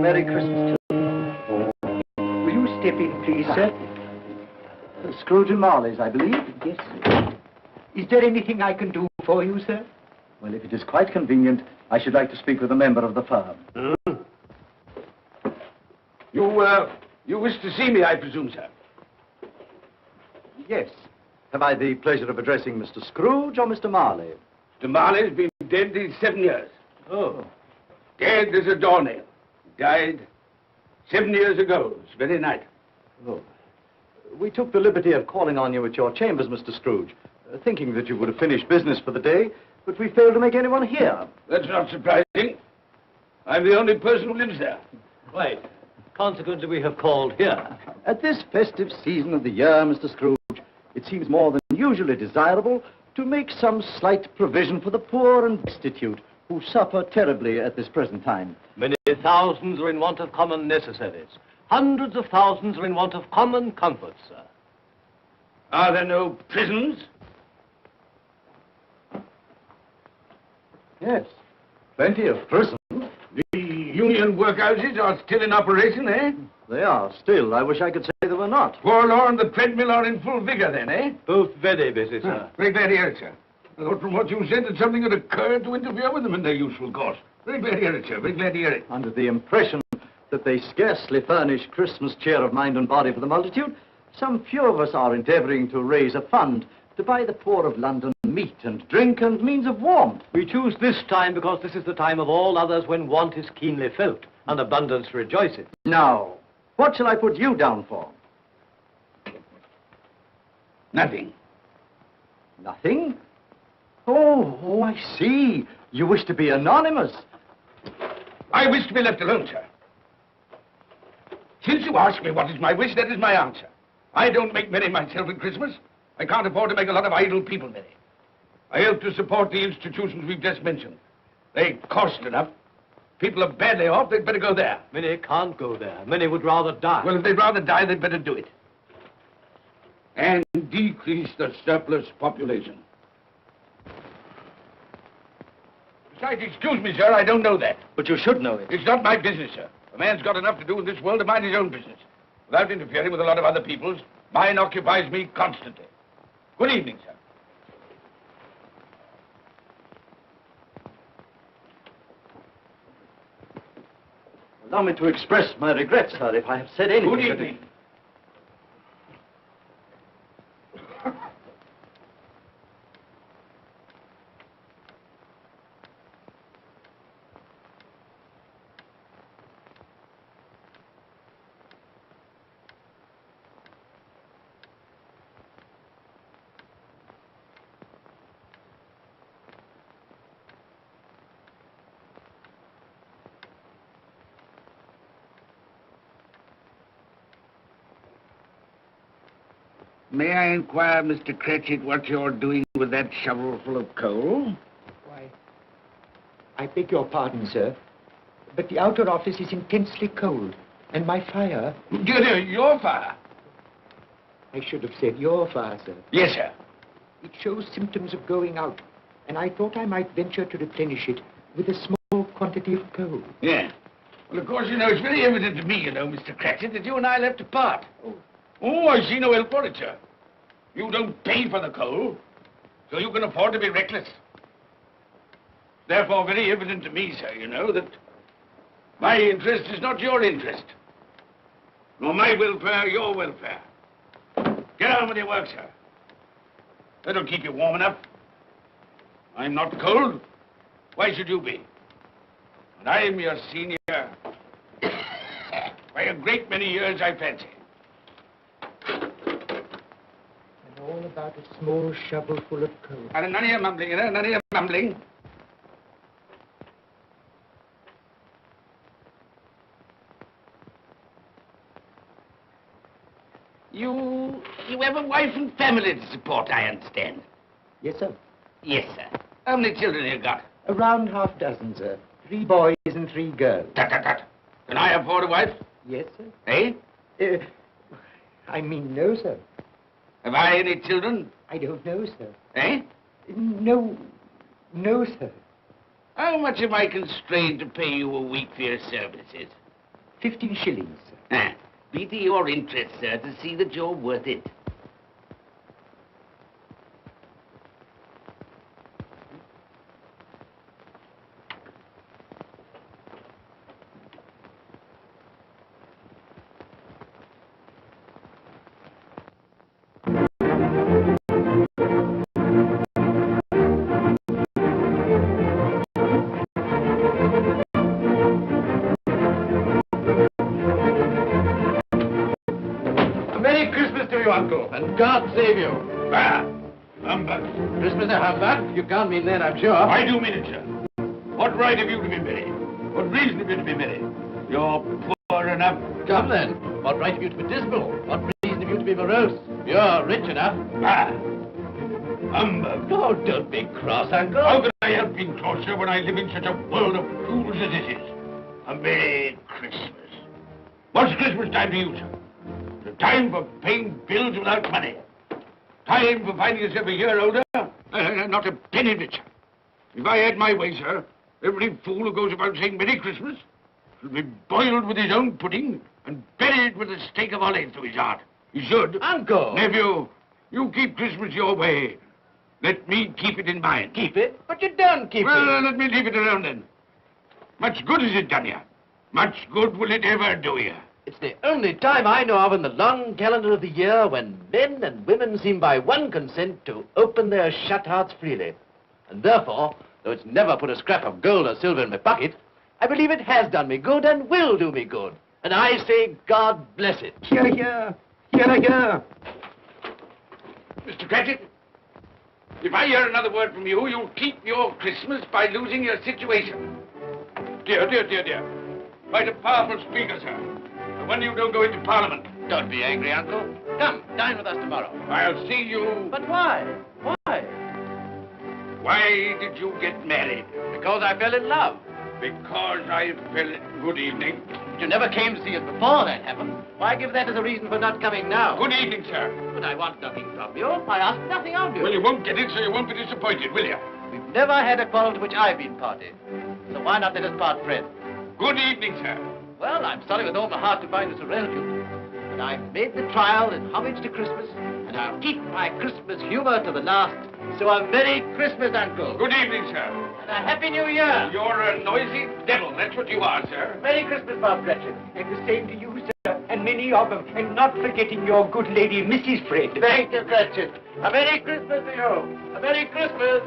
Merry Christmas to you. Will you step in, please, sir? Scrooge and Marley's, I believe. Yes, sir. Is there anything I can do for you, sir? Well, if it is quite convenient, I should like to speak with a member of the firm. You wish to see me, I presume, sir? Yes. Have I the pleasure of addressing Mr. Scrooge or Mr. Marley? Mr. Marley's been dead these 7 years. Oh. Dead as a doornail. Died 7 years ago, this very night. Oh. We took the liberty of calling on you at your chambers, Mr. Scrooge, thinking that you would have finished business for the day, but we failed to make anyone here. That's not surprising. I'm the only person who lives there. Right. Consequently, we have called here. At this festive season of the year, Mr. Scrooge, it seems more than usually desirable to make some slight provision for the poor and destitute who suffer terribly at this present time. Many thousands are in want of common necessaries. Hundreds of thousands are in want of common comforts, sir. Are there no prisons? Yes, plenty of prisons. The union workhouses are still in operation, eh? They are still. I wish I could say they were not. Forlorn, the treadmill are in full vigor then, eh? Both very busy, sir. Very glad to hear it, sir. I thought from what you said that something had occurred to interfere with them in their useful course. Very glad to hear it, sir. Very glad to hear it. Under the impression that they scarcely furnish Christmas cheer of mind and body for the multitude, some few of us are endeavoring to raise a fund to buy the poor of London meat and drink and means of warmth. We choose this time because this is the time of all others when want is keenly felt and abundance rejoiceth. Now, what shall I put you down for? Nothing. Nothing? Oh, I see. You wish to be anonymous. I wish to be left alone, sir. Since you ask me what is my wish, that is my answer. I don't make merry myself at Christmas. I can't afford to make a lot of idle people merry. I help to support the institutions we've just mentioned. They cost enough. People are badly off, they'd better go there. Many can't go there. Many would rather die. Well, if they'd rather die, they'd better do it. And decrease the surplus population. Besides, excuse me, sir, I don't know that. But you should know it. It's not my business, sir. A man's got enough to do in this world to mind his own business. Without interfering with a lot of other people's, mine occupies me constantly. Good evening, sir. Allow me to express my regrets, sir, if I have said anything. Good evening. May I inquire, Mr. Cratchit, what you're doing with that shovel full of coal? Why, I beg your pardon, sir, but the outer office is intensely cold, and my fire... Dear, your fire? I should have said your fire, sir. Yes, sir. It shows symptoms of going out, and I thought I might venture to replenish it with a small quantity of coal. Yeah. Well, of course, you know, it's very evident to me, you know, Mr. Cratchit, that you and I left apart. Oh, I see no help for it, sir. You don't pay for the coal, so you can afford to be reckless. Therefore, very evident to me, sir, you know, that my interest is not your interest, nor my welfare your welfare. Get on with your work, sir. That'll keep you warm enough. I'm not cold. Why should you be? And I'm your senior by a great many years, I fancy. All about a small shovel full of coal. And none of your mumbling, you know, none of your mumbling. You have a wife and family to support, I understand. Yes, sir. Yes, sir. How many children have you got? Around half dozen, sir. 3 boys and 3 girls. Tut, tut, tut. Can I afford a wife? Yes, sir. Eh? I mean, no, sir. Have I any children? I don't know, sir. Eh? No, sir. How much am I constrained to pay you a week for your services? 15 shillings. Be to your interest, sir, to see that you're worth it. Uncle, and God save you. Bah! Humbug. Christmas a humbug? You can't mean that, I'm sure. I do mean it, sir. What right have you to be merry? What reason have you to be merry? You're poor enough. Come then. What right have you to be dismal? What reason have you to be morose? You're rich enough. Bah! Humbug. Oh, don't be cross, Uncle. How can I help being cross, sir, when I live in such a world of fools as this is? A Merry Christmas. What's Christmas time to you, sir? The time for paying bills without money. Time for finding yourself a year older. Not a penny of it, sir. If I had my way, sir, every fool who goes about saying Merry Christmas should be boiled with his own pudding and buried with a stake of olive through his heart. He should. Uncle! Nephew, you keep Christmas your way. Let me keep it in mine. Keep it? But you don't keep it. Well, let me leave it alone then. Much good has it done you? Much good will it ever do you? It's the only time I know of in the long calendar of the year when men and women seem by one consent to open their shut hearts freely. And therefore, though it's never put a scrap of gold or silver in my pocket, I believe it has done me good and will do me good. And I say, God bless it. Hear, hear. Hear, hear. Mr. Cratchit, if I hear another word from you, you'll keep your Christmas by losing your situation. Dear, dear, dear, dear. Quite a powerful speaker, sir. No wonder you don't go into Parliament. Don't be angry, Uncle. Come, dine with us tomorrow. I'll see you... But why? Why? Why did you get married? Because I fell in love. Because I fell... Good evening. But you never came to see us before that happened. Why give that as a reason for not coming now? Good evening, sir. But I want nothing from you. I ask nothing of you. Well, you won't get it, so you won't be disappointed, will you? We've never had a quarrel to which I've been party. So why not let us part friends? Good evening, sir. Well, I'm sorry with all my heart to find us a relative. But I've made the trial in homage to Christmas, and I'll keep my Christmas humor to the last. So a Merry Christmas, Uncle. Good evening, sir. And a Happy New Year. You're a noisy devil, that's what you are, sir. Merry Christmas, Bob Cratchit. And the same to you, sir, and many of them. And not forgetting your good lady, Mrs. Fred. Thank you, Cratchit. A Merry Christmas to you. A Merry Christmas.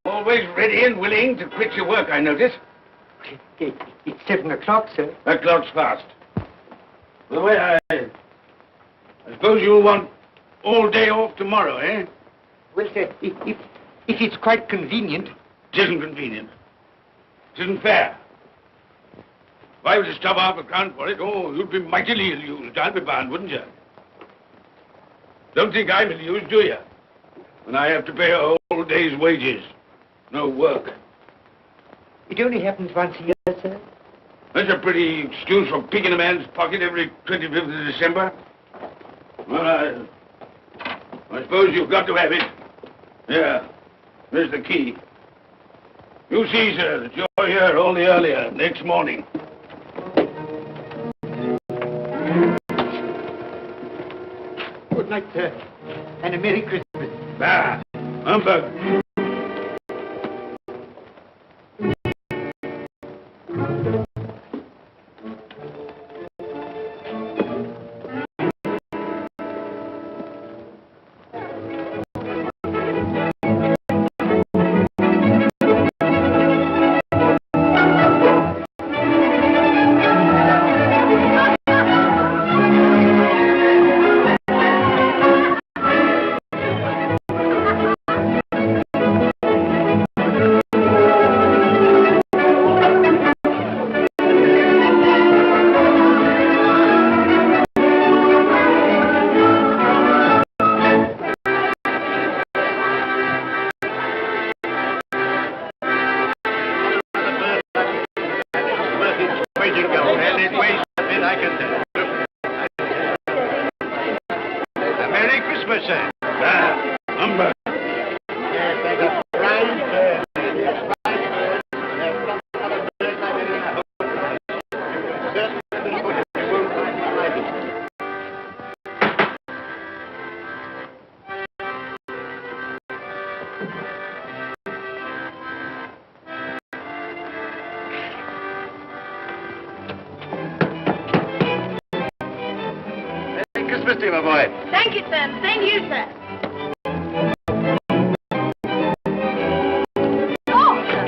Always ready and willing to quit your work, I notice. It's 7 o'clock, sir. That clock's fast. Well, I suppose you'll want all day off tomorrow, eh? Well, sir, if it's quite convenient. It isn't convenient. It isn't fair. If I were to stop half a crown for it, oh, you'd be mightily ill-used, I'll be bound, wouldn't you? Don't think I'm ill-used, do you? When I have to pay a whole day's wages. No work. It only happens once a year, sir. That's a pretty excuse for picking a man's pocket every 25th of December. Well, I suppose you've got to have it. Yeah, there's the key. You see, sir, that you're here all the earlier next morning. Good night, sir. And a Merry Christmas. Bah, humbug. Christmas to you, my boy. Thank you, sir. Same to you, sir. Oh, sir.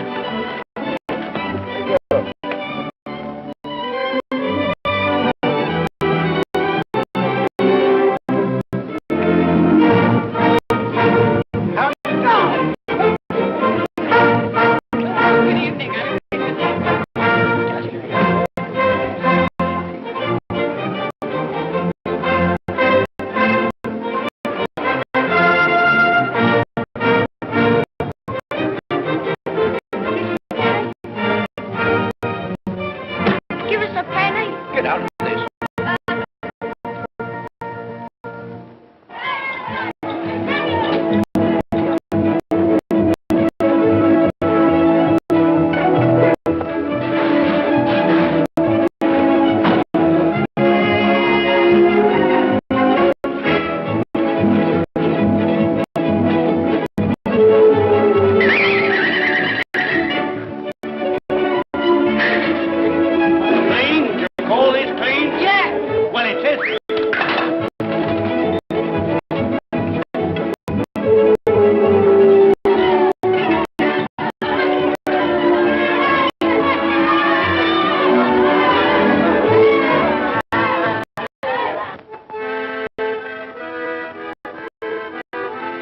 Give us a penny. Get out of this. Clean? You call this clean? Yeah. Well, it is.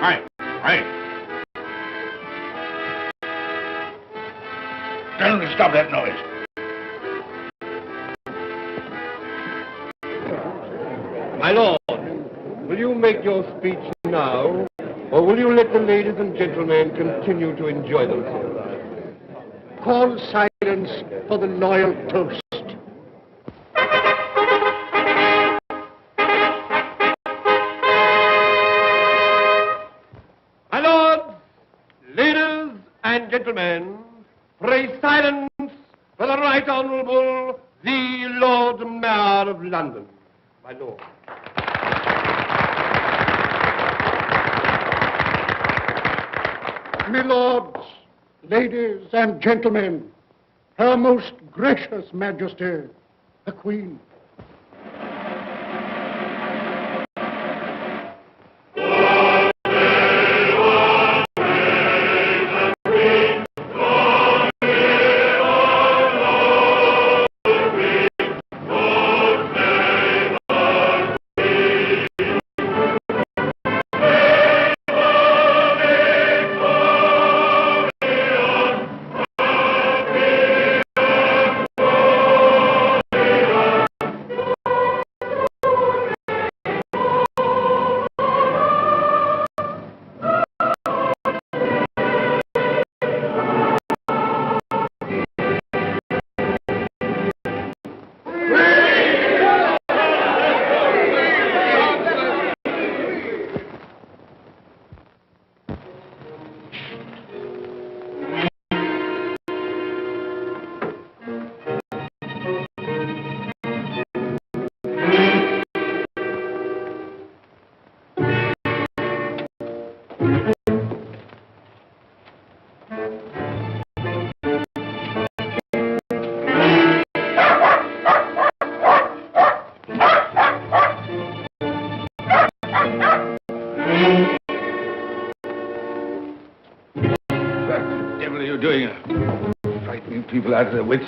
Right, right. Tell them to stop that noise. My lord, will you make your speech now, or will you let the ladies and gentlemen continue to enjoy themselves? Call silence for the loyal toast. My lords, ladies and gentlemen, pray silence for the Right Honourable the Lord Mayor of London. My lord. My lords, ladies and gentlemen, Her Most Gracious Majesty, the Queen. Doing frightening people out of their wits.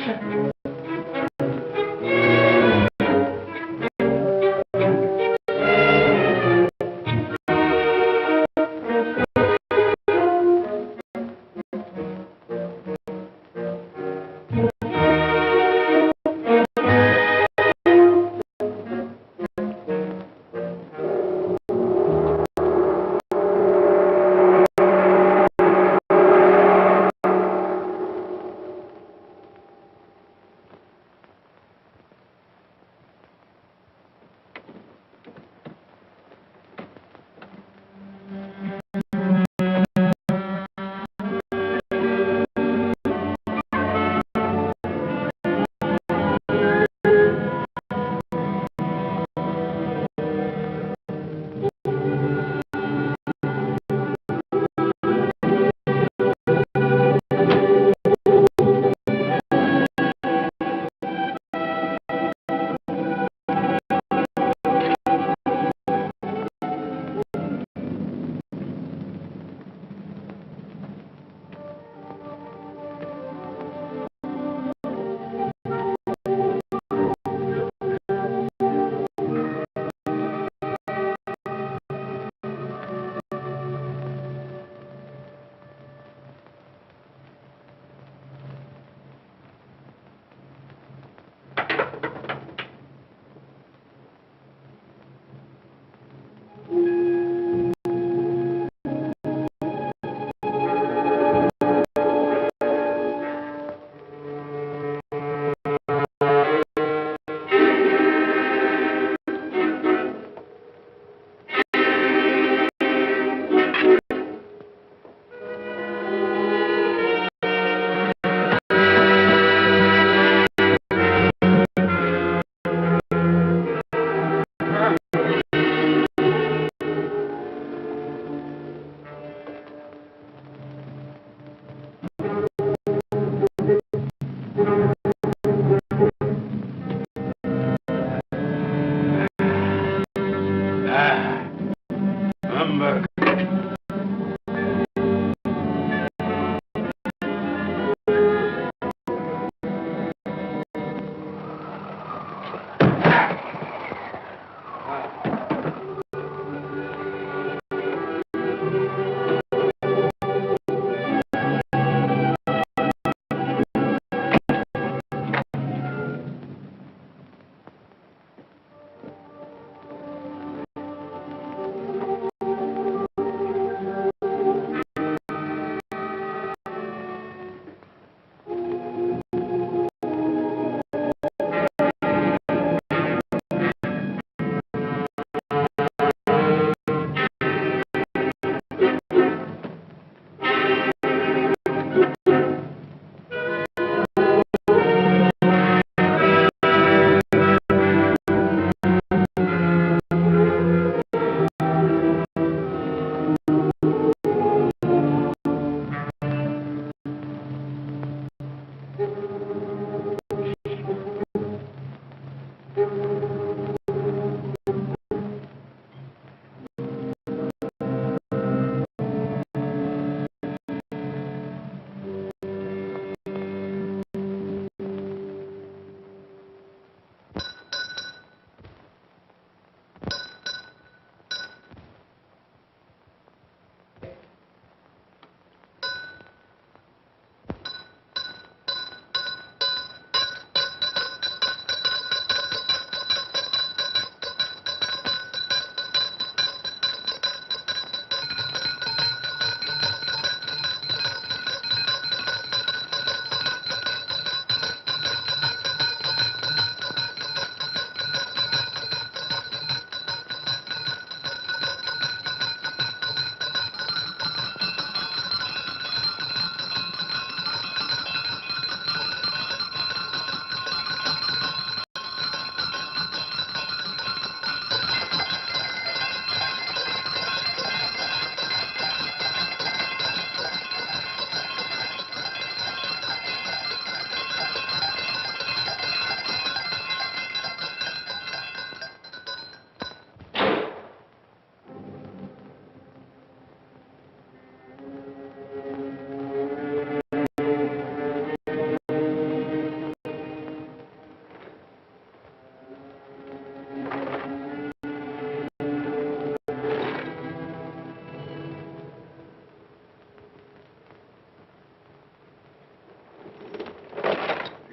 humbug.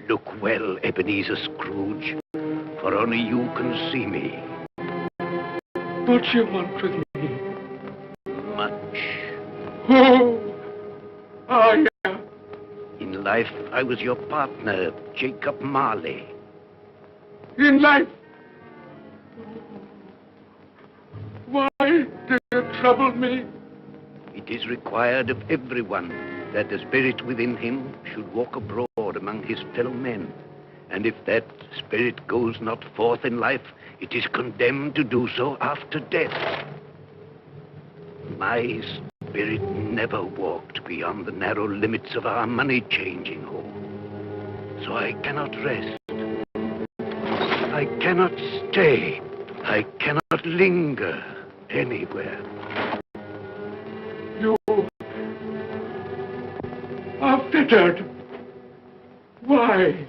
Look well, Ebenezer Scrooge, for only you can see me. What you want with me? Much. Oh, yeah. In life, I was your partner, Jacob Marley. In life. Why did you trouble me? It is required of everyone that the spirit within him should walk abroad among his fellow men. And if that spirit goes not forth in life, it is condemned to do so after death. My spirit never walked beyond the narrow limits of our money-changing hall. So I cannot rest. I cannot stay. I cannot linger anywhere. You are fettered. Why?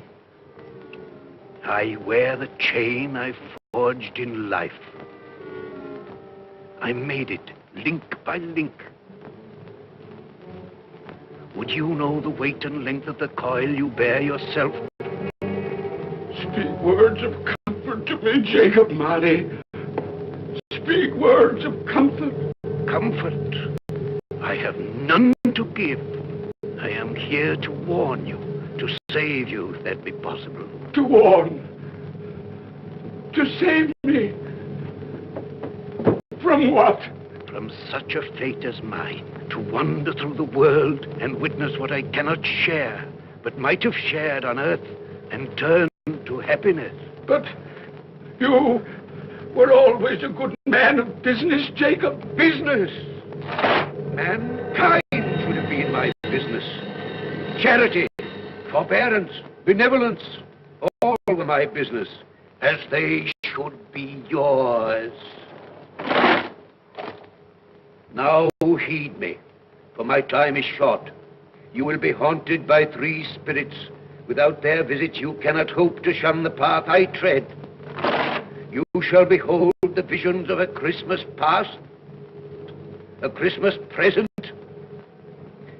I wear the chain I forged in life. I made it link by link. Would you know the weight and length of the coil you bear yourself? Speak words of comfort to me, Jacob Marley. Speak words of comfort. Comfort? I have none to give. I am here to warn you, to save you if that be possible. To warn. To save me. From what? From such a fate as mine, to wander through the world and witness what I cannot share, but might have shared on earth and turn to happiness. But you were always a good man of business, Jacob. Business? Mankind should have been my business. Charity, forbearance, benevolence, all were my business, as they should be yours. Now heed me, for my time is short. You will be haunted by 3 spirits. Without their visit, you cannot hope to shun the path I tread. You shall behold the visions of a Christmas past, a Christmas present,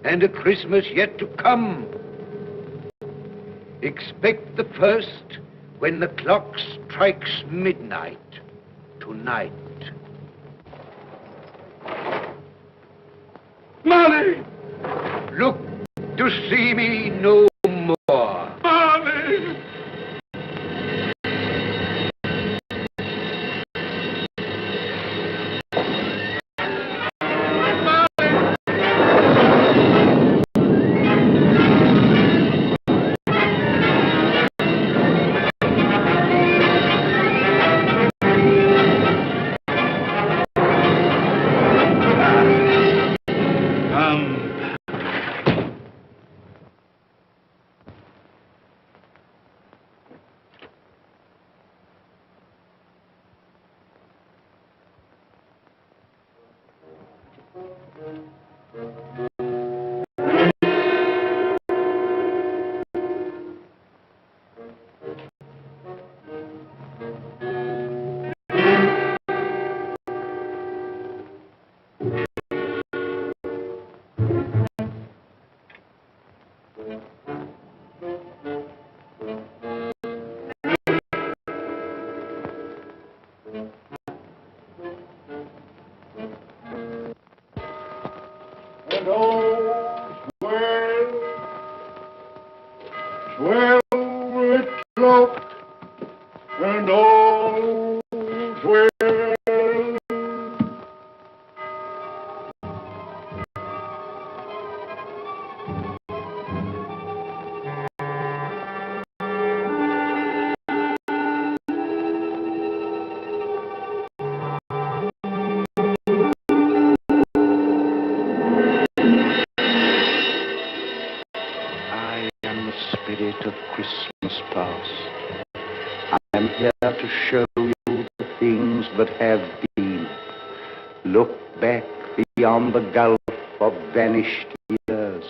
and a Christmas yet to come. Expect the first when the clock strikes midnight tonight. Marley! Look to see me no more. Marley! And all's well, well with clock, and all's well. Spirit of Christmas past. I am here to show you the things that have been. Look back beyond the gulf of vanished years.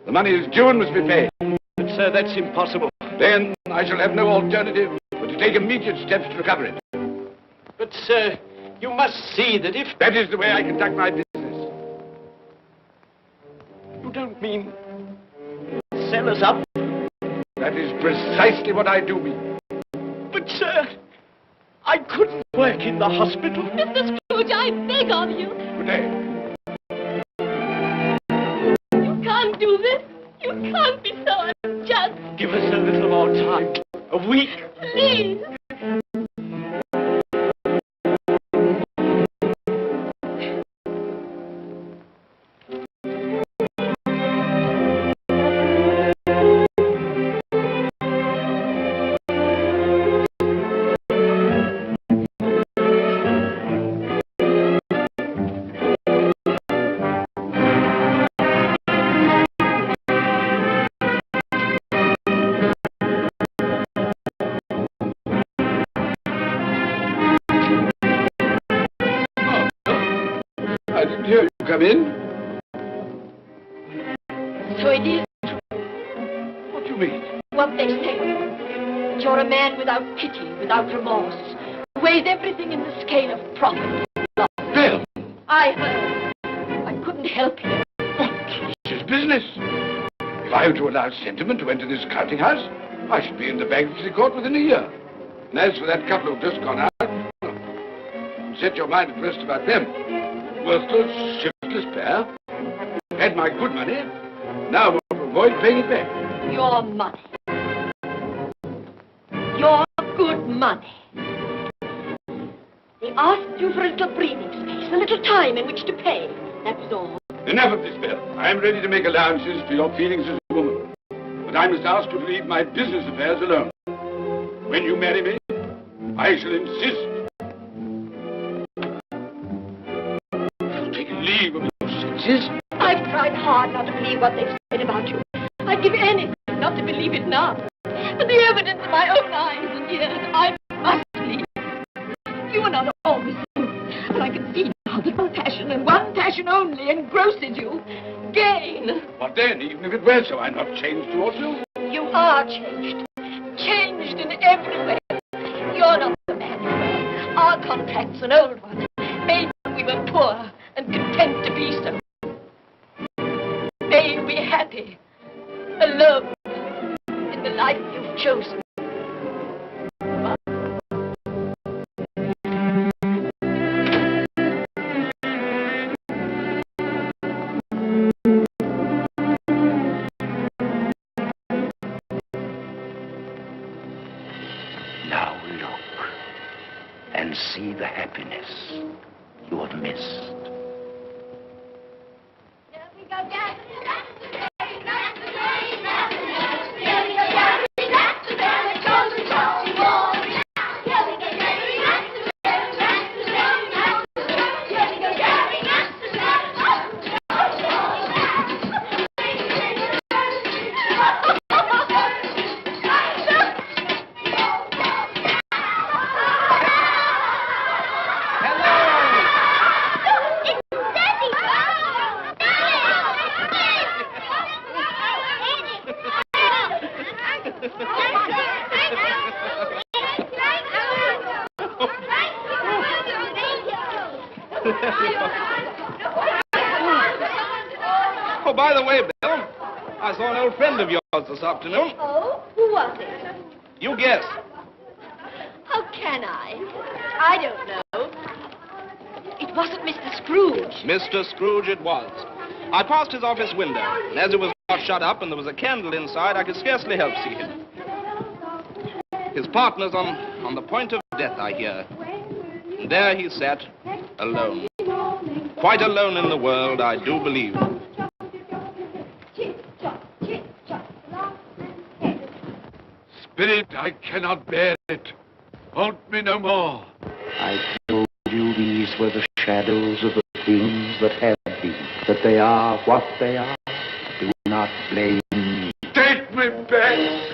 The money is due and must be paid. But, sir, that's impossible. Then I shall have no alternative but to take immediate steps to recover it. But, sir, you must see that if... That is the way I conduct my business. You don't mean... sell us up? That is precisely what I do mean. But, sir, I couldn't work in the hospital. Mr. Scrooge, I beg of you. Good day. You can't do this. You can't be so unjust. Give us a little more time. A week. Please. I didn't hear you come in. So it is What do you mean? what they say. That you're a man without pity, without remorse, who weighs everything in the scale of profit and loss. Bill! I heard. I couldn't help you. What? This is business. If I were to allow sentiment to enter this counting house, I should be in the bankruptcy court within a year. And as for that couple who've just gone out, set your mind at rest about them. Worthless, shiftless pair. Had my good money. Now want to avoid paying it back. Your money. Your good money. They asked you for a little breathing space, a little time in which to pay. That was all. Enough of this, Bill. I am ready to make allowances for your feelings as a woman. But I must ask you to leave my business affairs alone. When you marry me, I shall insist. You've taken leave of your senses. I've tried hard not to believe what they've said about you. I'd give anything not to believe it now. But the evidence in my own eyes and ears, I must believe. passion only engrosses you. Gain. What then? Even if it were so, I'm not changed towards you. You are changed. Changed in every way. You're not the man you were. Our contract's an old one. Made when we were poor and content to be so. May you be happy, alone, in the life you've chosen. Now look and see the happiness you have missed. Oh, by the way, Bill, I saw an old friend of yours this afternoon. Oh? Who was it? You guess. How can I? I don't know. It wasn't Mr. Scrooge. Mr. Scrooge it was. I passed his office window, and as it was not shut up and there was a candle inside, I could scarcely help see him. His partner's on the point of death, I hear. And there he sat, alone. Quite alone in the world, I do believe. Spirit, I cannot bear it. Haunt me no more. I told you these were the shadows of the things that have been, that they are what they are. Do not blame me. Take me back.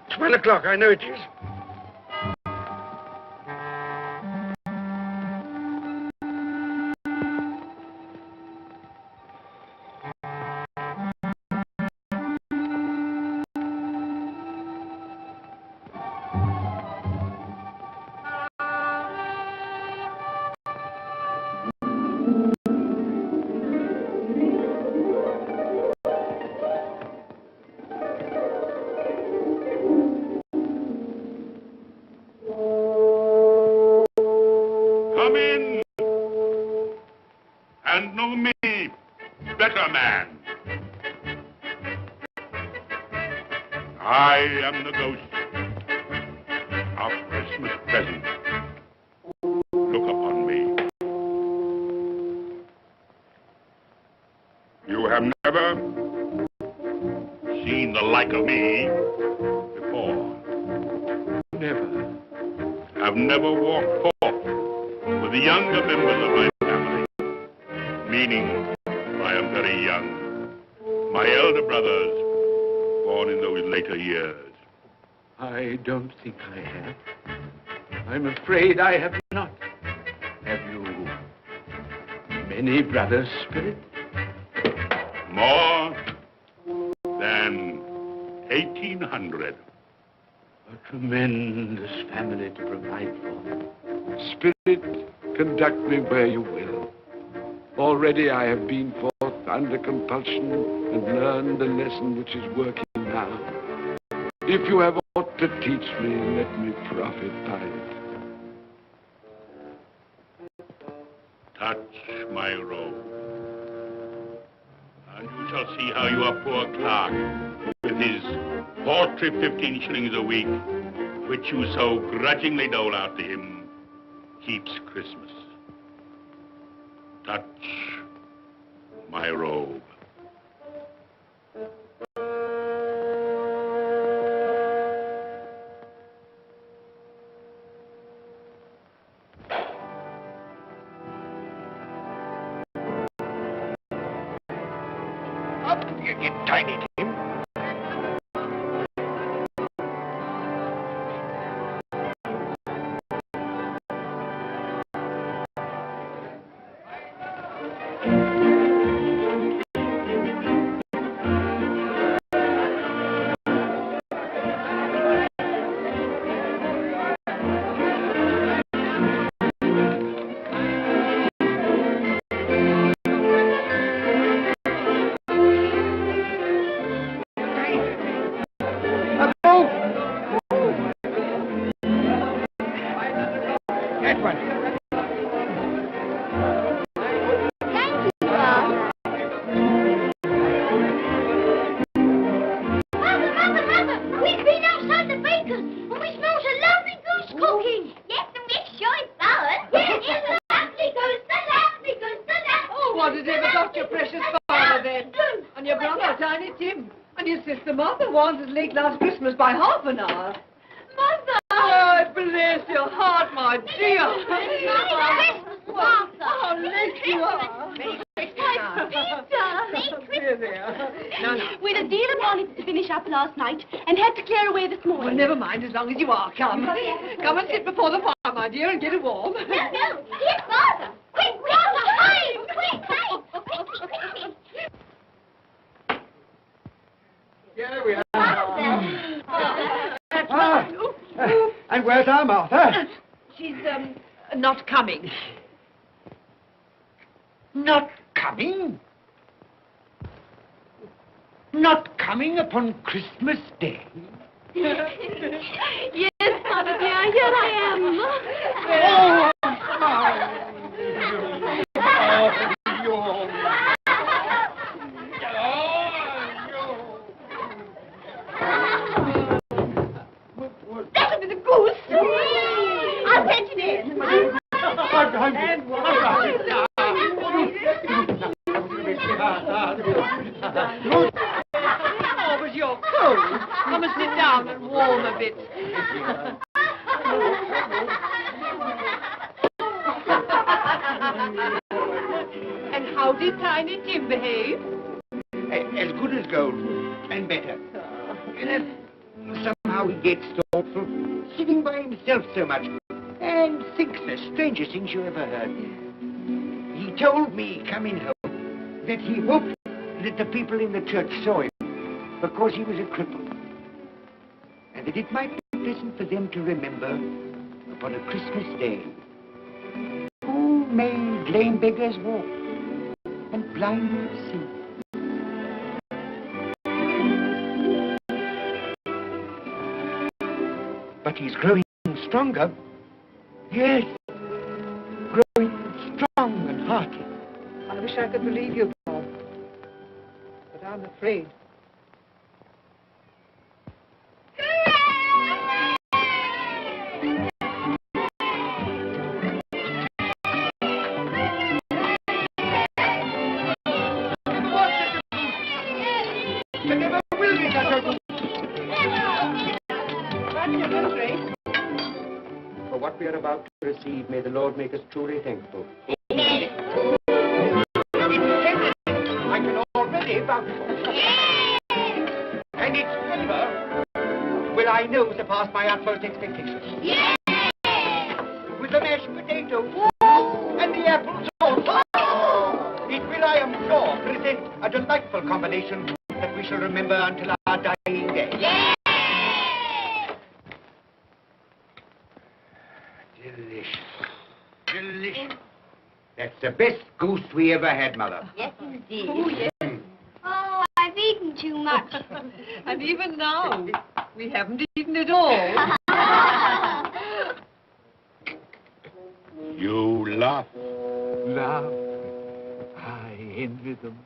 It's 1 o'clock, I know it is. Come in and know me, better man. I am the ghost of Christmas present. Look upon me. You have never seen the like of me before. Never. I've never walked forth with the younger members of my family, meaning I am very young. My elder brothers, born in those later years. I don't think I have. I'm afraid I have not. Have you many brothers, Spirit? More than 1,800. A tremendous family to provide for. Spirit, conduct me where you will. Already I have been forth under compulsion and learned the lesson which is working now. If you have aught to teach me, let me profit by it. Touch my robe, and you shall see how your poor clerk, with his paltry 15 shillings a week, which you so grudgingly dole out to him, keeps Christmas. Touch my robe. You get tiny, Tim. Late last Christmas by half an hour. Mother! Oh, bless your heart, my dear. Merry Christmas, Martha. How late you are. Merry Christmas. Dear, dear. No. With a deal of bonnets to finish up last night and had to clear away this morning. Well, never mind, as long as you are. Come. Come and sit before the fire, my dear, and get it warm. No. Here, Father. Quick, Martha, hide. Quick. Here we are. And where's our Martha? She's, not coming. Not coming? Not coming upon Christmas Day? Yes, Father dear, here I am. That'll be the goose. I'll fetch it in. Oh, but you're cold. Come and sit down and warm a bit. And how did Tiny Tim behave? As good as gold, and better. Somehow he gets thoughtful, sitting by himself so much, and thinks the strangest things you ever heard. He told me, coming home, that he hoped that the people in the church saw him, because he was a cripple, and that it might be pleasant for them to remember, upon a Christmas day, who made lame beggars walk, and blind men see. But he's growing stronger. Yes, growing strong and hearty. I wish I could believe you, Bob. But I'm afraid. There never will be such a good. For what we are about to receive, may the Lord make us truly thankful. I can already vouch for. And its flavor will, I know, surpass my utmost expectations. With the mashed potato and the apple sauce, it will, I am sure, present a delightful combination that we shall remember until our dying day. Delicious. Delicious. That's the best goose we ever had, Mother. Yes, indeed. Oh, yes. Oh, I've eaten too much. And even now, we haven't eaten it all. You laugh. Love. I envy them.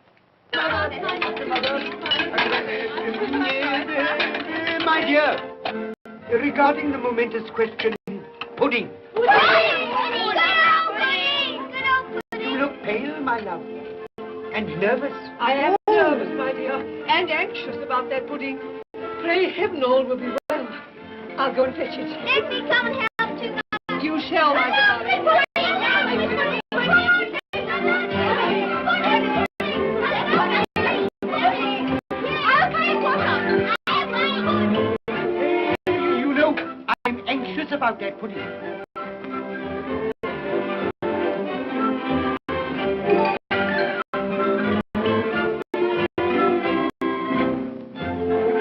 My dear, regarding the momentous question, pudding. You look pale, my love, and nervous. I am nervous, my dear, and anxious about that pudding. Pray heaven all will be well. I'll go and fetch it. Let me come and help too much. You shall, my darling. anxious about that pudding.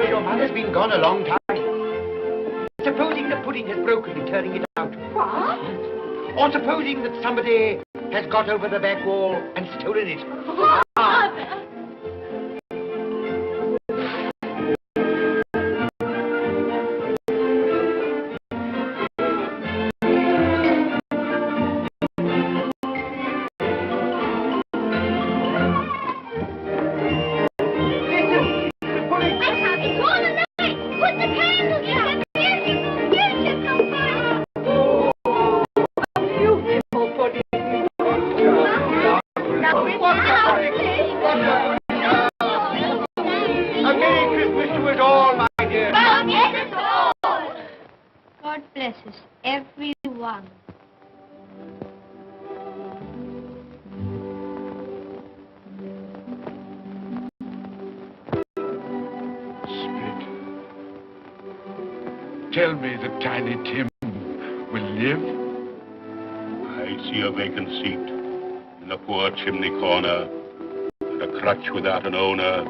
Your mother's been gone a long time. Supposing the pudding has broken in turning it out. What? Or supposing that somebody has got over the back wall and stolen it. Father! God bless us, everyone. Spit. Tell me that Tiny Tim will live? I see a vacant seat in the poor chimney corner, and a crutch without an owner,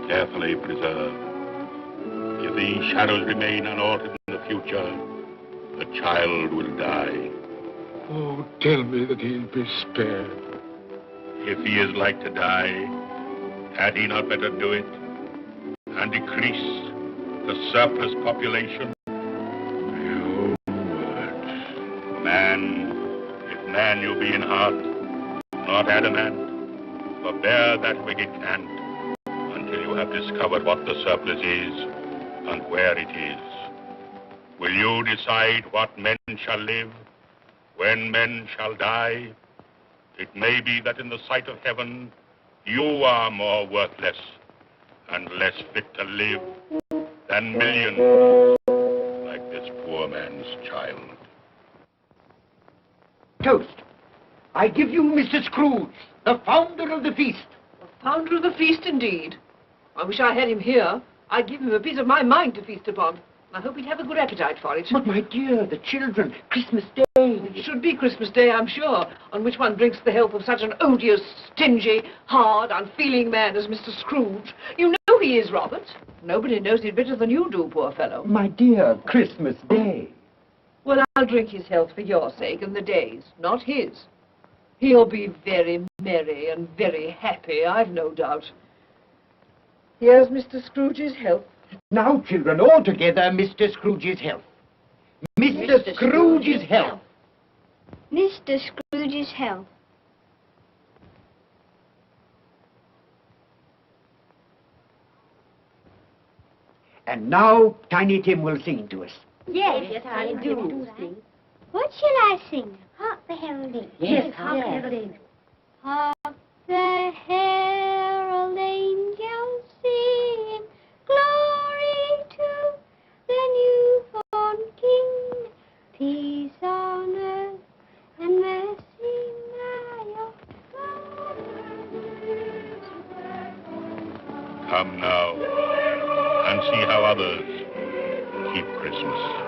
carefully preserved. If these shadows remain unaltered in the future, the child will die. Oh, tell me that he'll be spared. If he is like to die, had he not better do it and decrease the surplus population? Your words. Man, if man you be in heart, not adamant, forbear that wicked cant until you have discovered what the surplus is and where it is. Will you decide what men shall live, when men shall die? It may be that in the sight of heaven, you are more worthless and less fit to live than millions like this poor man's child. Toast. I give you Mr. Scrooge, the founder of the feast. Founder of the feast, indeed. I wish I had him here. I'd give him a piece of my mind to feast upon. I hope he'd have a good appetite for it. But, my dear, the children, Christmas Day. It should be Christmas Day, I'm sure, on which one drinks the health of such an odious, stingy, hard, unfeeling man as Mr. Scrooge. You know he is, Robert. Nobody knows it better than you do, poor fellow. My dear, Christmas Day. Well, I'll drink his health for your sake and the day's, not his. He'll be very merry and very happy, I've no doubt. Here's Mr. Scrooge's health. Now, children, all together, Mr. Scrooge's health. Mr. Scrooge's health. Mr. Scrooge's health. And now, Tiny Tim will sing to us. Yes, I do. What shall I sing? Hark the heralding. Yes, hark the heralding. Hark the herald angels sing, glory to the newborn King, peace on earth and mercy nigh. Come now and see how others keep Christmas.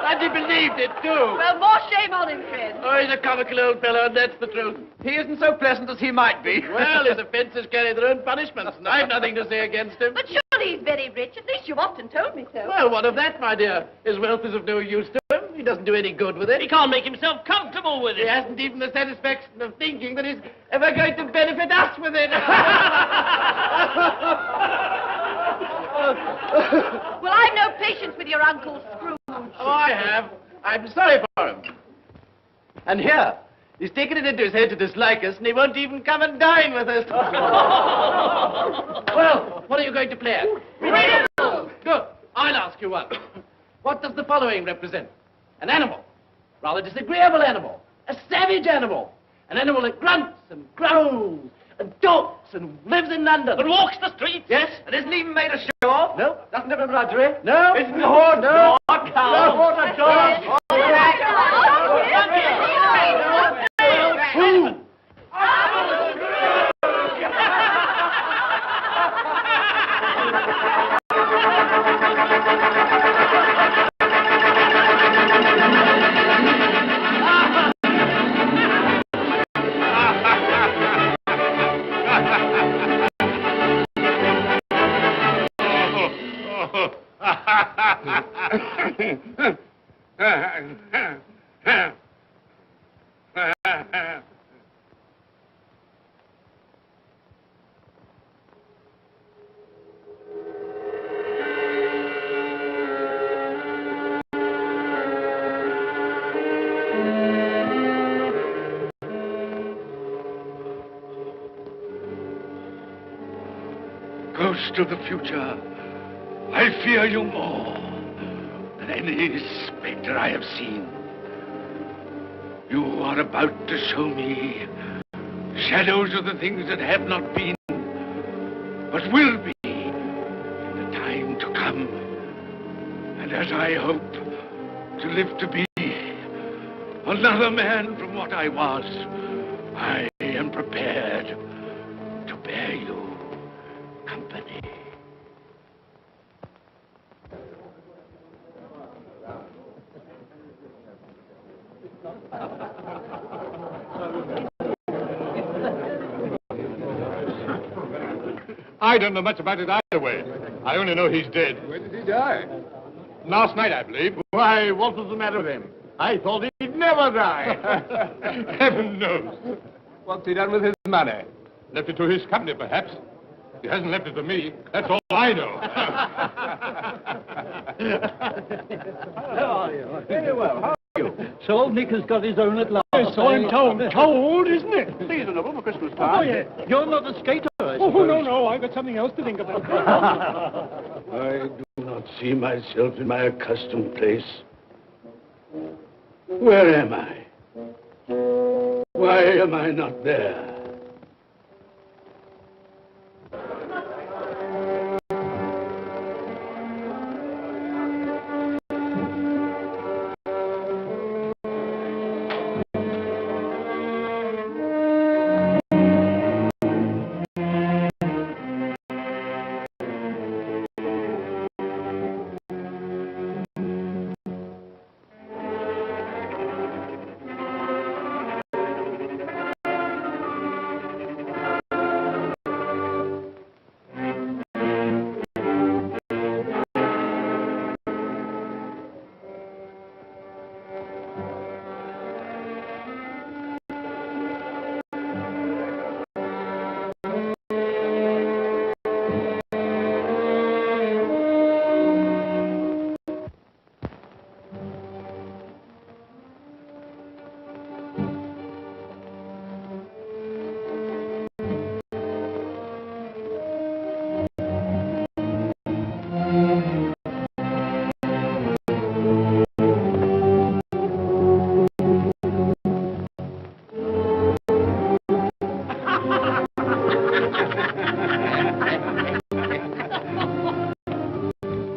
And he believed it, too. Well, more shame on him, friend. Oh, he's a comical old fellow, and that's the truth. He isn't so pleasant as he might be. Well, his offences carry their own punishments, and I've nothing to say against him. But surely he's very rich. At least you've often told me so. Well, what of that, my dear? His wealth is of no use to him. He doesn't do any good with it. He can't make himself comfortable with He it. hasn't even the satisfaction of thinking that he's ever going to benefit us with it. Well, I've no patience with your Uncle Scrooge. Oh, I have. I'm sorry for him. And here, he's taken it into his head to dislike us, and he won't even come and dine with us. Well, what are you going to play at? Riddles! Good. I'll ask you one. What does the following represent? An animal. Rather disagreeable animal. A savage animal. An animal that grunts and growls and talks and lives in London. And walks the streets. Yes. And isn't even made a show of. No. Doesn't have a menagerie. No. Isn't a horse. No. Not cow. No. Not a dog. Who? Ghost of the future, I fear you more than any spectre I have seen. You are about to show me shadows of the things that have not been, but will be in the time to come. And as I hope to live to be another man from what I was, I am prepared to bear you company. I don't know much about it either way. I only know he's dead. Where did he die? Last night, I believe. Why, what was the matter with him? I thought he'd never die. Heaven knows. What's he done with his money? Left it to his company, perhaps. He hasn't left it to me. That's all I know. How are you? Very well. How are you? So old Nick has got his own at last. Yes, so I'm told. Told, isn't it? Seasonable for Christmas time. Oh, yeah. You're not a skater, I suppose. Oh, no. I've got something else to think about. I do not see myself in my accustomed place. Where am I? Why am I not there?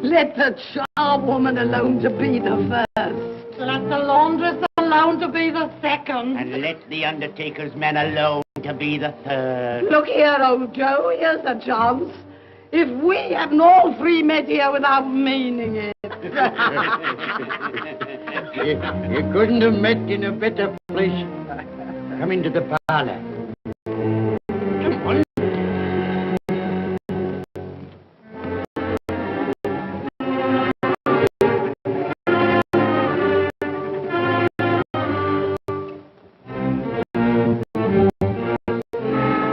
Let the charwoman alone to be the first. Let the laundress alone to be the second. And let the undertaker's man alone to be the third. Look here, old Joe, here's a chance. if we haven't all three met here without meaning it. You couldn't have met in a better place. Come into the parlor. Come on.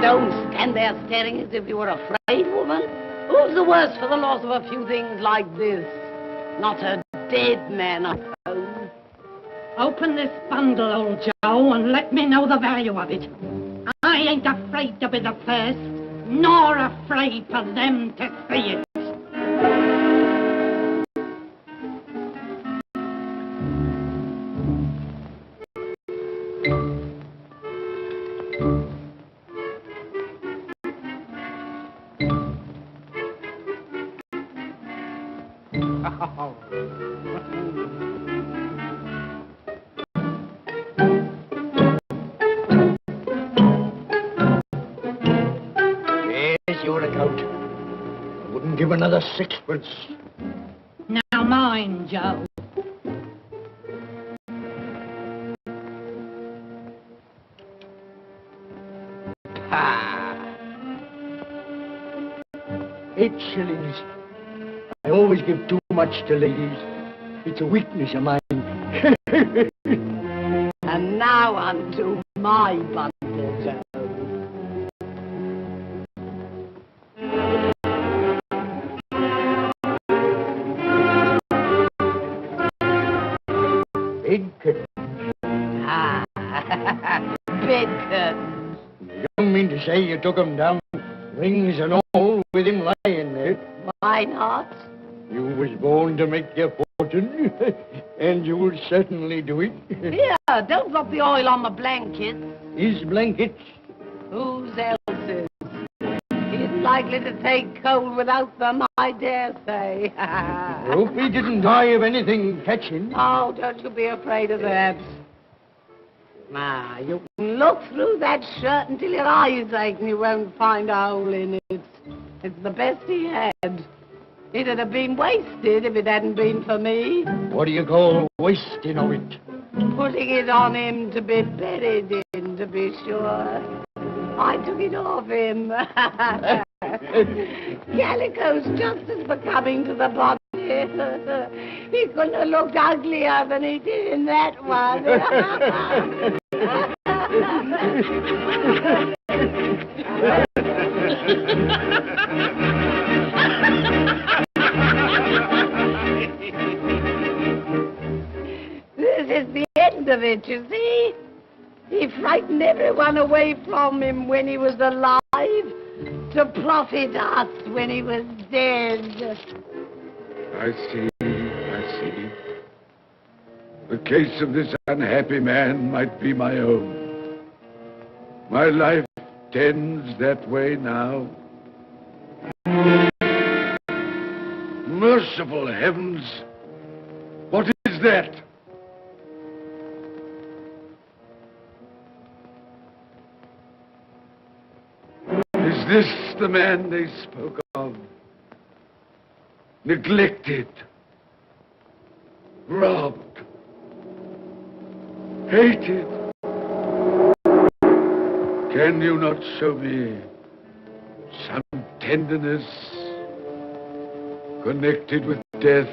Don't stand there staring as if you were afraid, woman. Who's the worse for the loss of a few things like this? Not a dead man, I suppose. Open this bundle, old Joe, and let me know the value of it. I ain't afraid to be the first, nor afraid for them to see it. Here's your account. I wouldn't give another sixpence. Now mind, Joe. Ah. 8 shillings. I always give too much to ladies. It's a weakness of mine. And now unto my bundle, Joe. Big curtains. Ah, bed curtains. You don't mean to say you took 'em down, rings and all, with him lying there? Why not? You was born to make your fortune, and you'll certainly do it. Here, don't drop the oil on the blankets. His blankets? Whose else's? He isn't likely to take cold without them, I dare say. Hope he didn't die of anything catching. Oh, don't you be afraid of that. Now, you can look through that shirt until your eyes ache and you won't find a hole in it. It's the best he had. It'd have been wasted if it hadn't been for me. What do you call wasting of it? Putting it on him to be buried in, to be sure. I took it off him. Calico's just as becoming to the body. He couldn't have looked uglier than he did in that one. This is the end of it, you see. He frightened everyone away from him when he was alive to profit us when he was dead. I see, I see. The case of this unhappy man might be my own. My life tends that way now. Merciful heavens! What is that? Is this the man they spoke of? Neglected, robbed, hated. Can you not show me some tenderness connected with death?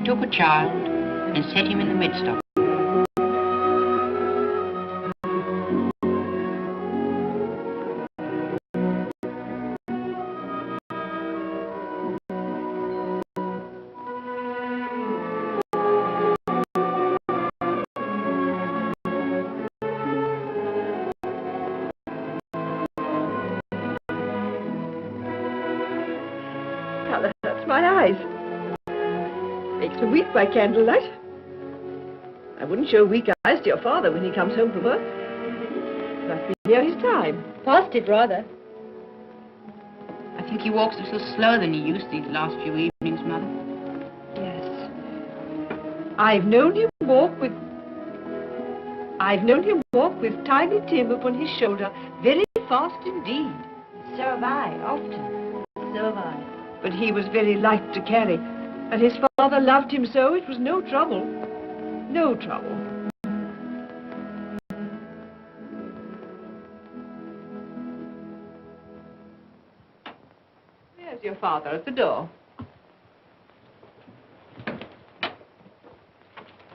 Took a child and set him in the midst of it. hurts my eyes. Makes me weep by candlelight. I wouldn't show weak eyes to your father when he comes home from work. Must be near his time. Past it, rather. I think he walks a little slower than he used these last few evenings, Mother. Yes. I've known him walk with Tiny Tim upon his shoulder, very fast indeed. So have I, often. So have I. But he was very light to carry, and his father loved him so it was no trouble. No trouble. There's your father at the door.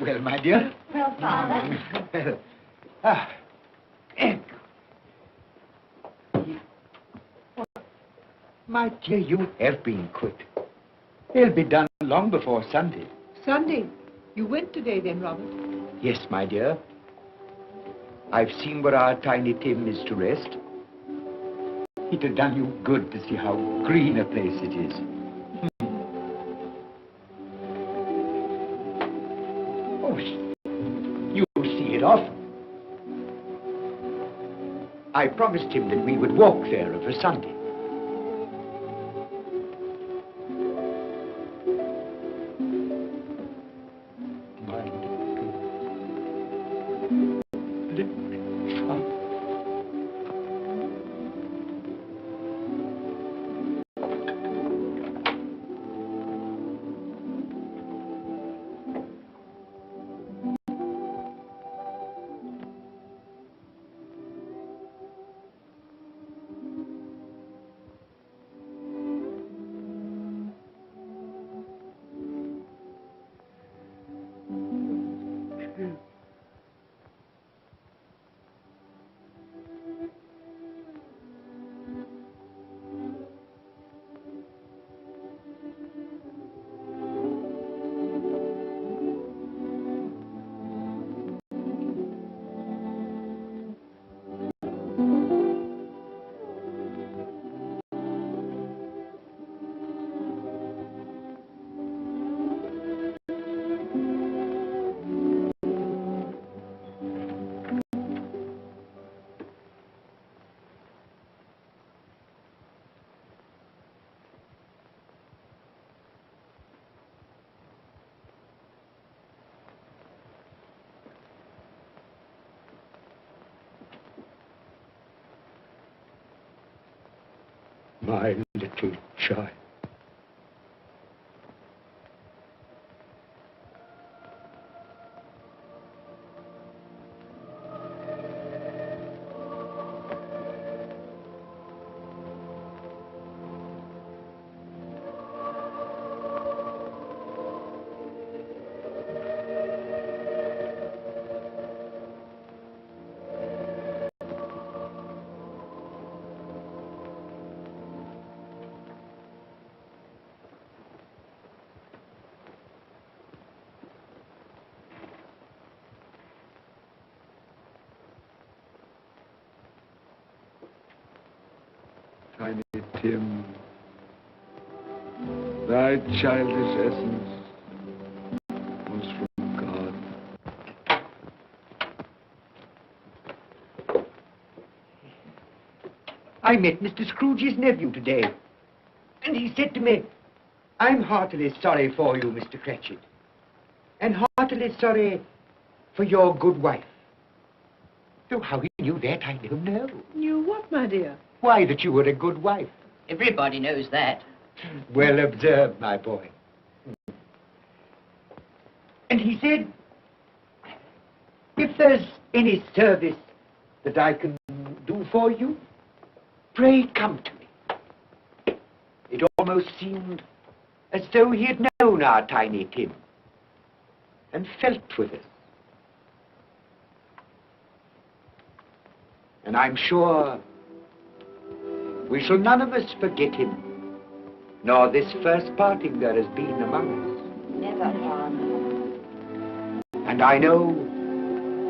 Well, my dear. Well, Father. Well, my dear, you have been quick. They'll be done long before Sunday. Sunday. You went today then, Robert? Yes, my dear. I've seen where our Tiny Tim is to rest. It had done you good to see how green a place it is. Oh, you'll see it often. I promised him that we would walk there of a Sunday. My little child. Tiny Tim, thy childish essence was from God. I met Mr. Scrooge's nephew today, and he said to me, I'm heartily sorry for you, Mr. Cratchit, and heartily sorry for your good wife. Though how he knew that, I don't know. Knew what, my dear? Why, that you were a good wife. Everybody knows that. Well observed, my boy. And he said, if there's any service that I can do for you, pray come to me. It almost seemed as though he had known our Tiny Tim and felt with us. And I'm sure we shall none of us forget him, nor this first parting there has been among us. Never, Father. And I know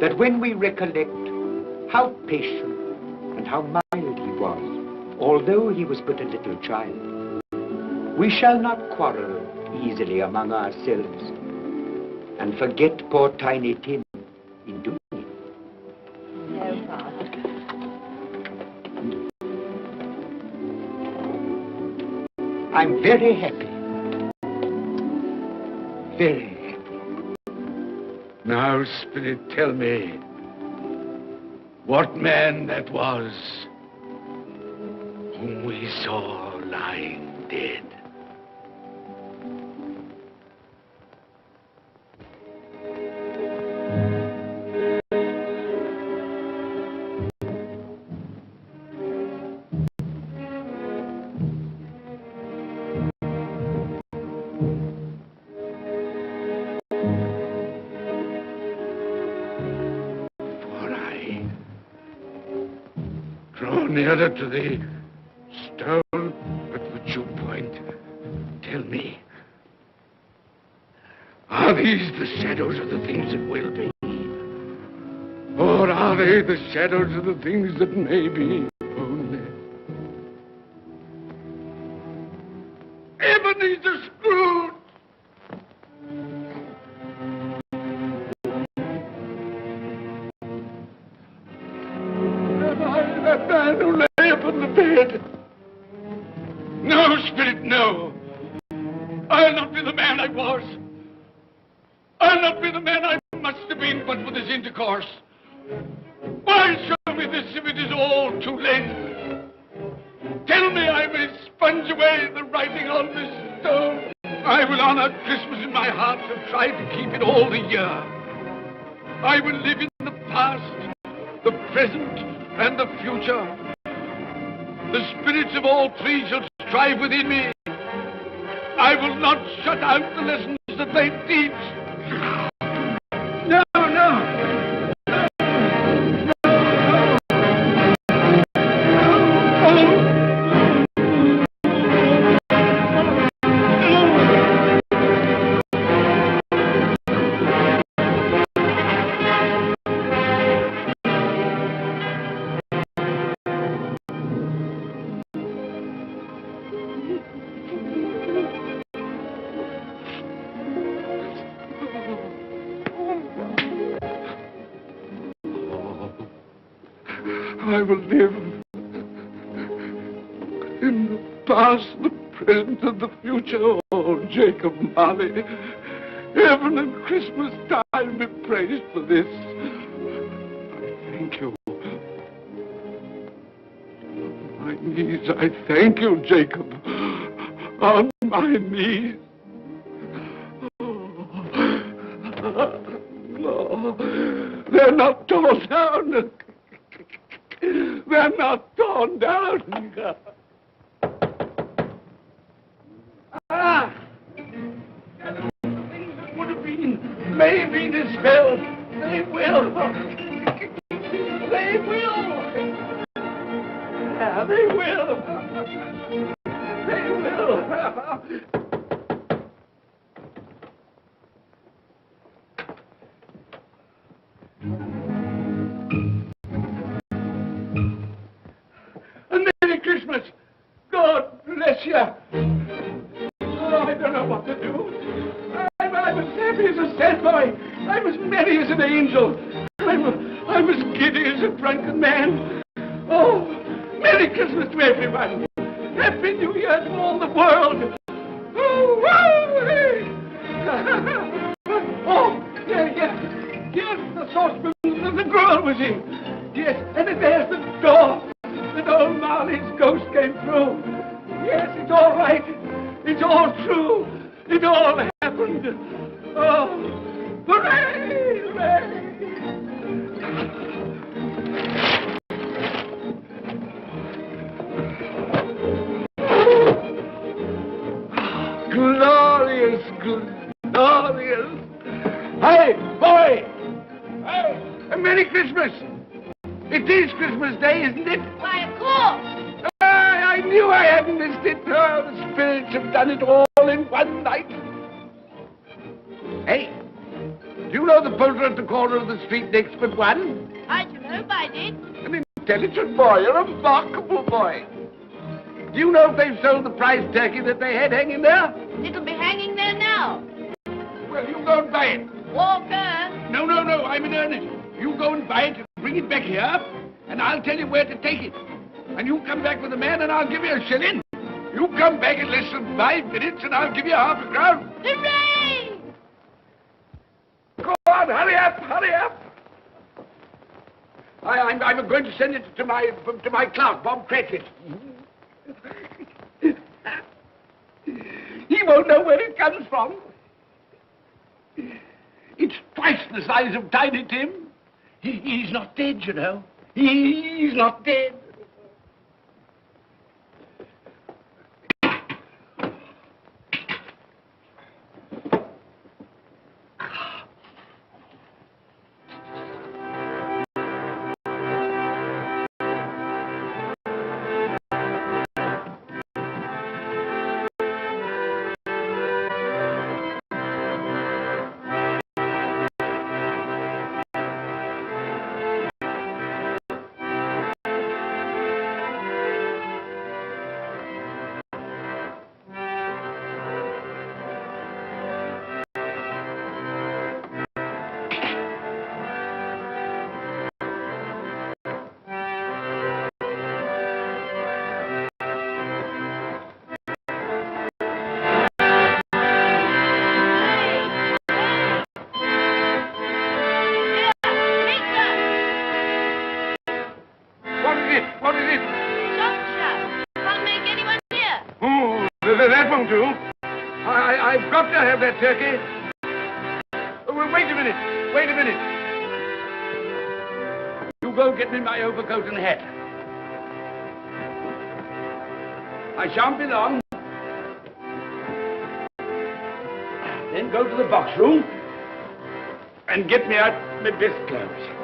that when we recollect how patient and how mild he was, although he was but a little child, We shall not quarrel easily among ourselves and forget poor Tiny Tim in doing it. No, Father. I'm very happy. Very happy. Now, Spirit, tell me what man that was whom we saw lying dead. Nearer to the stone at which you point. Tell me, are these the shadows of the things that will be? Or are they the shadows of the things that may be only? Ebenezer Scrooge! That man who lay upon the bed. No, Spirit, no. I'll not be the man I was. I'll not be the man I must have been but for this intercourse. Why show me this if it is all too late? Tell me I may sponge away the writing on this stone. I will honor Christmas in my heart and try to keep it all the year. I will live in the past, the present, and the future. The spirits of all three shall strive within me. I will not shut out the lessons that they teach. No, no. I will live in the past, the present, and the future. Oh, Jacob Marley, heaven and Christmas time be praised for this. I thank you. On my knees, I thank you, Jacob. On my knees. Oh, they're not torn down. They're not torn down. Ah! Things that would have been may be dispelled. They will. They will. Yeah, they will. They will. Christmas. God bless you. Oh, I don't know what to do. I'm as happy as a sandboy. I'm as merry as an angel. I'm as giddy as a drunken man. Oh, Merry Christmas to everyone. Happy New Year to all the world. Oh, hey. Oh, yes. Here's the saucepan that the girl was in. Yes, and there's the door. That old Marley's ghost came through. Yes, it's all right. It's all true. It all happened. Oh, hooray! Hooray! Glorious, glorious. Hey, boy! Hey, a Merry Christmas! It is Christmas Day, isn't it? Why, of course. I knew I hadn't missed it. Oh, the spirits have done it all in one night. Hey, do you know the poultry at the corner of the street next but one? I don't know, I did. An intelligent boy, a remarkable boy. Do you know if they've sold the prize turkey that they had hanging there? It'll be hanging there now. Well, you go and buy it. Walker! No, I'm in earnest. You go and buy it and bring it back here, and I'll tell you where to take it. And you come back with the man, and I'll give you a shilling. You come back in less than 5 minutes, and I'll give you half a crown. Hooray! Go on, hurry up! I'm going to send it to my clerk, Bob Cratchit. He won't know where it comes from. It's twice the size of Tiny Tim. He's not dead, you know. He's not dead. What is it? Shop. Can't make anyone hear. Oh, that won't do. I've got to have that turkey. Oh, well, wait a minute. You go get me my overcoat and hat. I shan't be long. Then go to the box room and get me out my best clothes.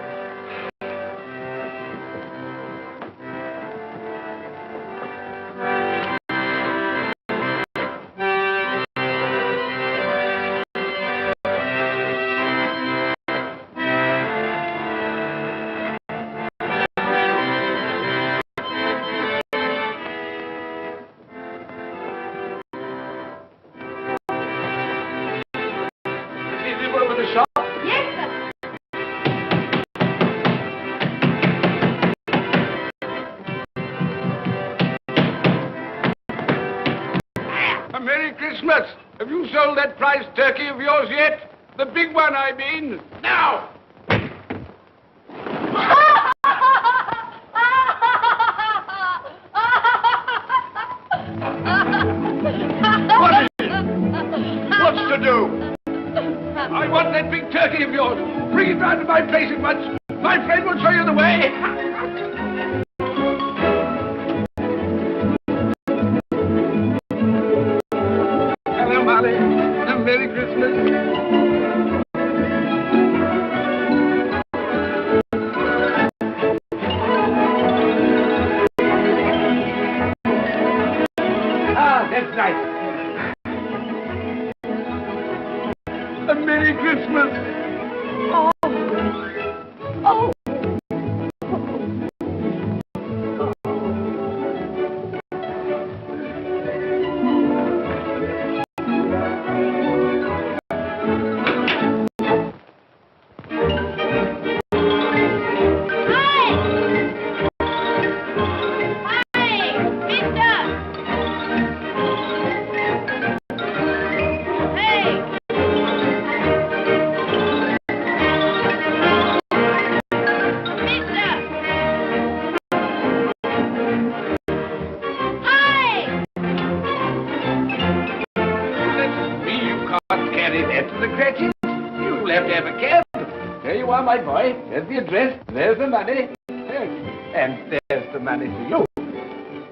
Merry Christmas! Have you sold that prize turkey of yours yet? The big one, I mean. Now! What is it? What's to do? I want that big turkey of yours. Bring it round to my place at once. My friend will show you the way. Merry Christmas. Ah, that's right. A Merry Christmas. Oh. Oh. You'll have to have a cab. There you are, my boy. There's the address. There's the money. Yes. And there's the money for you.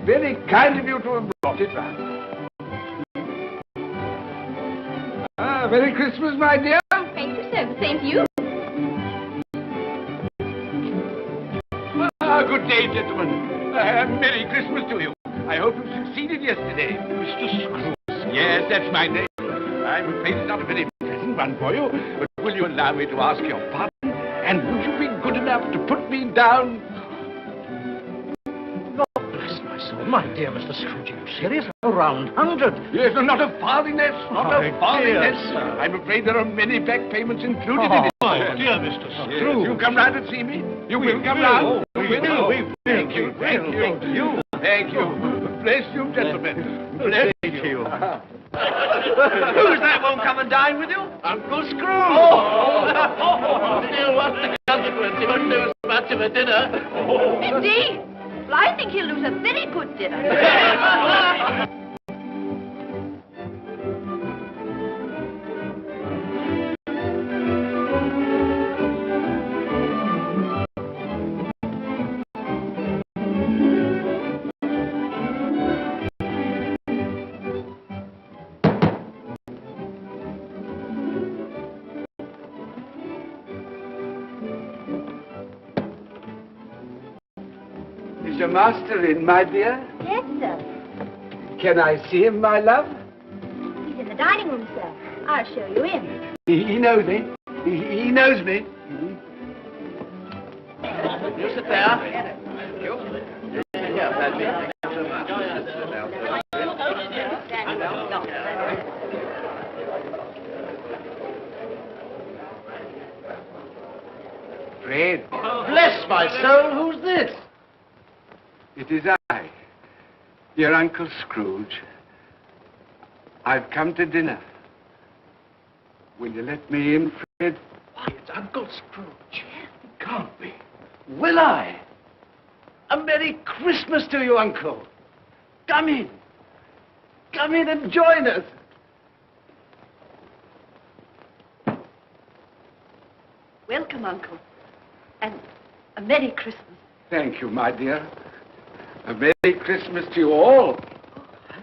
Very kind of you to have brought it round. Ah, Merry Christmas, my dear. Thank you, sir. The same to you. Ah, good day, gentlemen. Merry Christmas to you. I hope you succeeded yesterday. Mr. Scrooge. Yes, that's my name. I'm afraid it's not a very pleasant one for you, but will you allow me to ask your pardon? And would you be good enough to put me down? God bless my so? My dear Mr. Scrooge, are you serious? A round 100. Yes, not a farthing less, not My a farthing dear less. sir. I'm afraid there are many back payments included in it. My dear Mr. Yes, Scrooge. you come round and see me. You will come will. round. We You will. We Thank will. you, We thank will. you. Thank you. Thank you. Bless you, gentlemen. Bless you. Who's that won't come and dine with you? Uncle Scrooge! Still, what's the consequence? He won't lose much of a dinner. Indeed. Well, I think he'll lose a very good dinner. Is your master in, my dear? Yes, sir. Can I see him, my love? He's in the dining room, sir. I'll show you in. He knows me. He knows me. You sit there. Thank you. Here, Paddy. Thank you so much. Fred, Bless my soul, who's this? it is I, your Uncle Scrooge. I've come to dinner. Will you let me in, Fred? Why, it's Uncle Scrooge. It can't be. Will I? A Merry Christmas to you, Uncle. Come in. Come in and join us. Welcome, Uncle. And a Merry Christmas. Thank you, my dear. A Merry Christmas to you all.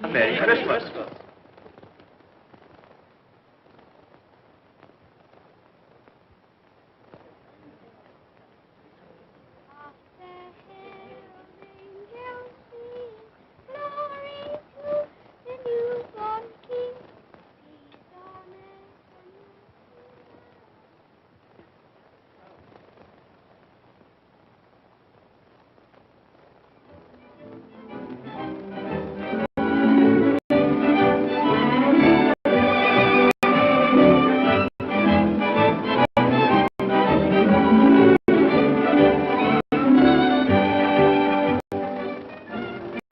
A Merry Christmas.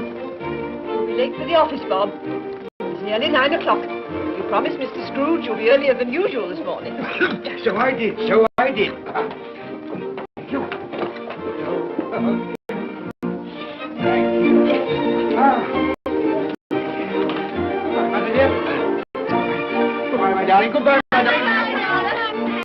Late for the office, Bob. It's nearly 9 o'clock. You promised Mr. Scrooge you'll be earlier than usual this morning. So I did, so I did. You. Thank you. Goodbye, my dear. Goodbye, my darling. Goodbye, my darling.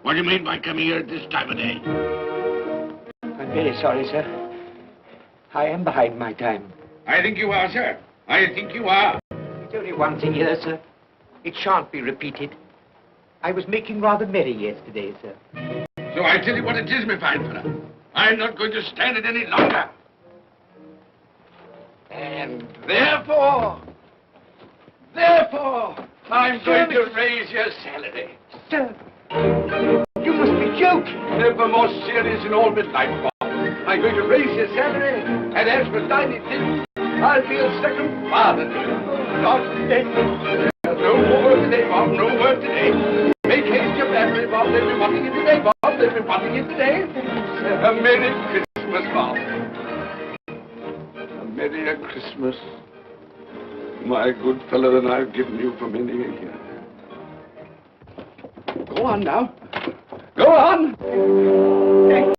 What do you mean by coming here at this time of day? I'm very sorry, sir. I am behind my time. I think you are, sir. I think you are. It's only once a year, sir. It shan't be repeated. I was making rather merry yesterday, sir. So I tell you what it is, my fine fellow. I'm not going to stand it any longer. And therefore, I'm going to raise your salary. Sir, you must be joking. Never more serious in all my life, Bob. I'm going to raise your salary, and as for dining things, I'll be a second father to you. No more today, Bob, no word today. Make haste your family, Bob. They'll be wanting it today, Bob. They'll be wanting it today. A Merry Christmas, Bob. A Merry Christmas, my good fellow, than I've given you for many a year. Go on now. Go on. Thank